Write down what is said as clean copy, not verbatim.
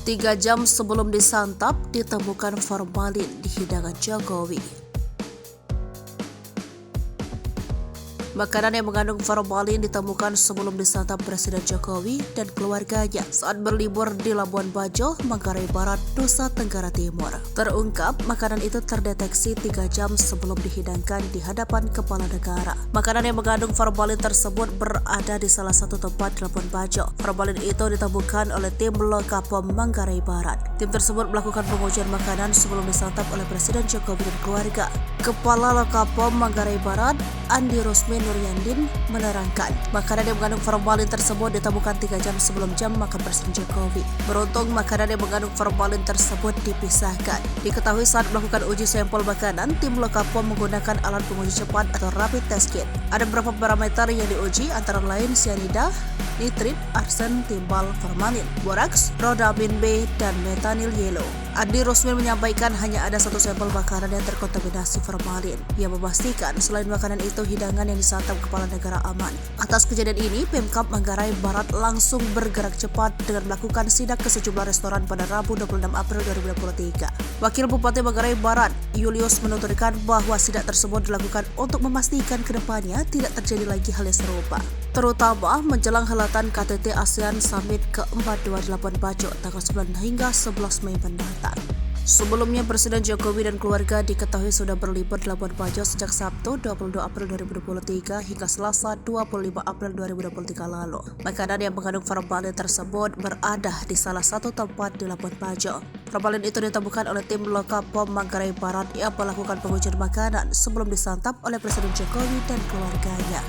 3 jam sebelum disantap, ditemukan formalin di hidangan Jokowi. Makanan yang mengandung formalin ditemukan sebelum disantap Presiden Jokowi dan keluarganya saat berlibur di Labuan Bajo, Manggarai Barat, Nusa Tenggara Timur. Terungkap, makanan itu terdeteksi 3 jam sebelum dihidangkan di hadapan kepala negara. Makanan yang mengandung formalin tersebut berada di salah satu tempat di Labuan Bajo. Formalin itu ditemukan oleh tim Lokapom Manggarai Barat. Tim tersebut melakukan pengujian makanan sebelum disantap oleh Presiden Jokowi dan keluarga. Kepala Lokapom Manggarai Barat, Andi Rusmin Nuryandin, menerangkan makanan yang mengandung formalin tersebut ditemukan 3 jam sebelum jam makan Presiden Jokowi. Beruntung makanan yang mengandung formalin tersebut dipisahkan. Diketahui saat melakukan uji sampel makanan, tim Lokapom menggunakan alat penguji cepat atau rapid test kit. Ada beberapa parameter yang diuji, antara lain cyanida, nitrit, arsen, timbal, formalin, boraks, rhodamine B, dan metanil yellow. Andi Rusmin menyampaikan hanya ada satu sampel makanan yang terkontaminasi formalin. Ia memastikan selain makanan itu hidangan yang disantap kepala negara aman. Atas kejadian ini, Pemkab Manggarai Barat langsung bergerak cepat dengan melakukan sidak ke sejumlah restoran pada Rabu 26 April 2023. Wakil Bupati Manggarai Barat, Julius, menuturkan bahwa sidak tersebut dilakukan untuk memastikan ke depannya tidak terjadi lagi hal yang serupa, terutama menjelang helatan KTT ASEAN Summit ke-4 di Labuan Bajo tanggal 9 hingga 11 Mei mendatang. Sebelumnya, Presiden Jokowi dan keluarga diketahui sudah berlibur di Labuan Bajo sejak Sabtu 22 April 2023 hingga Selasa 25 April 2023 lalu. Makanan yang mengandung formalin tersebut berada di salah satu tempat di Labuan Bajo. Formalin itu ditemukan oleh tim Lokapom Manggarai Barat yang melakukan pengujian makanan sebelum disantap oleh Presiden Jokowi dan keluarganya.